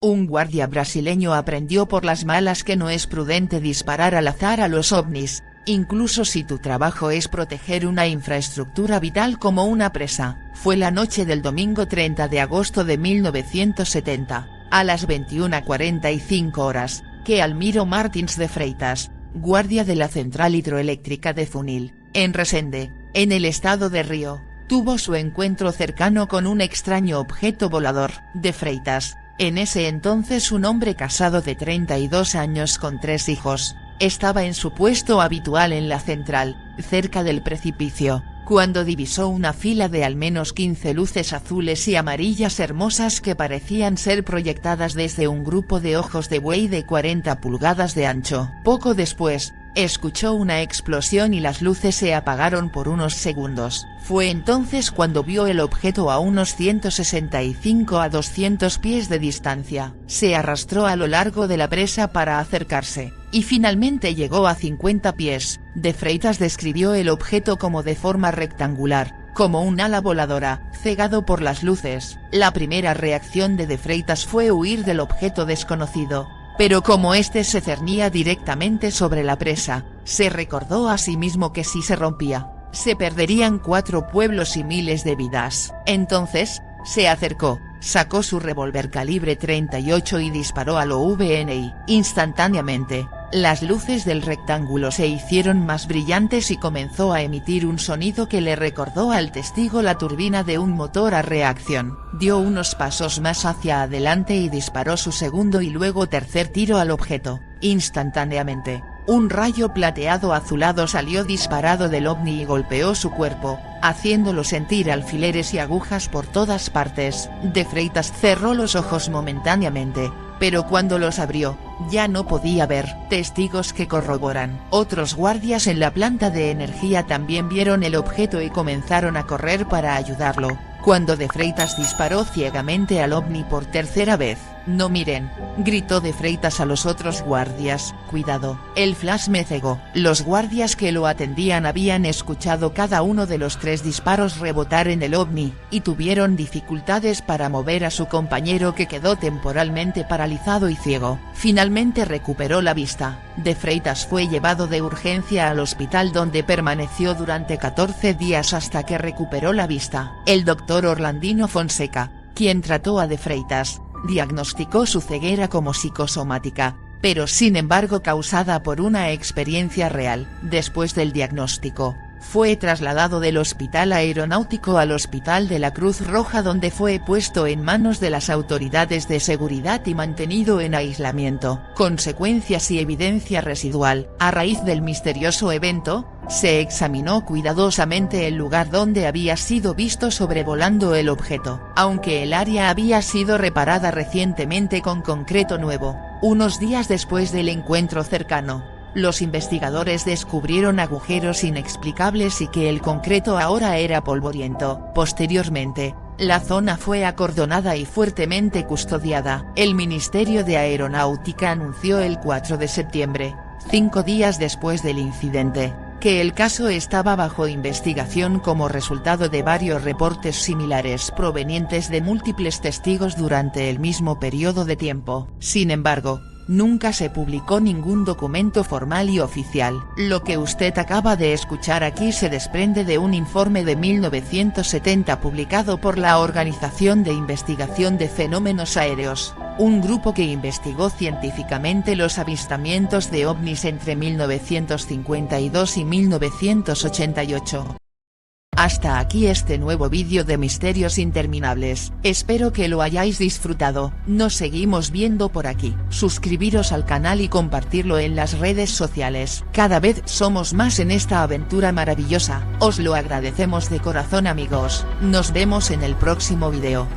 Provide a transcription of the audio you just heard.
Un guardia brasileño aprendió por las malas que no es prudente disparar al azar a los ovnis, incluso si tu trabajo es proteger una infraestructura vital como una presa. Fue la noche del domingo 30 de agosto de 1970, a las 21:45 horas, que Almiro Martins de Freitas, guardia de la central hidroeléctrica de Funil, en Resende, en el estado de Río, tuvo su encuentro cercano con un extraño objeto volador. De Freitas, en ese entonces un hombre casado de 32 años con 3 hijos, estaba en su puesto habitual en la central, cerca del precipicio, cuando divisó una fila de al menos 15 luces azules y amarillas hermosas que parecían ser proyectadas desde un grupo de ojos de buey de 40 pulgadas de ancho. Poco después, escuchó una explosión y las luces se apagaron por unos segundos. Fue entonces cuando vio el objeto a unos 165 a 200 pies de distancia. Se arrastró a lo largo de la presa para acercarse, y finalmente llegó a 50 pies. De Freitas describió el objeto como de forma rectangular, como un ala voladora, cegado por las luces. La primera reacción de Freitas fue huir del objeto desconocido. Pero como este se cernía directamente sobre la presa, se recordó a sí mismo que si se rompía, se perderían 4 pueblos y miles de vidas. Entonces, se acercó, sacó su revólver calibre 38 y disparó a lo VNI. Instantáneamente, las luces del rectángulo se hicieron más brillantes y comenzó a emitir un sonido que le recordó al testigo la turbina de un motor a reacción. Dio unos pasos más hacia adelante y disparó su segundo y luego tercer tiro al objeto. Instantáneamente, un rayo plateado azulado salió disparado del ovni y golpeó su cuerpo, haciéndolo sentir alfileres y agujas por todas partes. De Freitas cerró los ojos momentáneamente, pero cuando los abrió, ya no podía ver. Testigos que corroboran. Otros guardias en la planta de energía también vieron el objeto y comenzaron a correr para ayudarlo, cuando De Freitas disparó ciegamente al ovni por tercera vez. «No miren», gritó De Freitas a los otros guardias, «cuidado, el flash me cegó». Los guardias que lo atendían habían escuchado cada uno de los 3 disparos rebotar en el ovni, y tuvieron dificultades para mover a su compañero que quedó temporalmente paralizado y ciego. Finalmente recuperó la vista. De Freitas fue llevado de urgencia al hospital donde permaneció durante 14 días hasta que recuperó la vista. El doctor Orlandino Fonseca, quien trató a De Freitas, diagnosticó su ceguera como psicosomática, pero sin embargo causada por una experiencia real. Después del diagnóstico, fue trasladado del Hospital Aeronáutico al Hospital de la Cruz Roja donde fue puesto en manos de las autoridades de seguridad y mantenido en aislamiento. Consecuencias y evidencia residual. A raíz del misterioso evento, se examinó cuidadosamente el lugar donde había sido visto sobrevolando el objeto. Aunque el área había sido reparada recientemente con concreto nuevo, unos días después del encuentro cercano, los investigadores descubrieron agujeros inexplicables y que el concreto ahora era polvoriento. Posteriormente, la zona fue acordonada y fuertemente custodiada. El Ministerio de Aeronáutica anunció el 4 de septiembre, 5 días después del incidente, que el caso estaba bajo investigación como resultado de varios reportes similares provenientes de múltiples testigos durante el mismo periodo de tiempo. Sin embargo, nunca se publicó ningún documento formal y oficial. Lo que usted acaba de escuchar aquí se desprende de un informe de 1970 publicado por la Organización de Investigación de Fenómenos Aéreos, un grupo que investigó científicamente los avistamientos de ovnis entre 1952 y 1988. Hasta aquí este nuevo vídeo de Misterios Interminables, espero que lo hayáis disfrutado. Nos seguimos viendo por aquí. Suscribiros al canal y compartirlo en las redes sociales. Cada vez somos más en esta aventura maravillosa, os lo agradecemos de corazón amigos. Nos vemos en el próximo vídeo.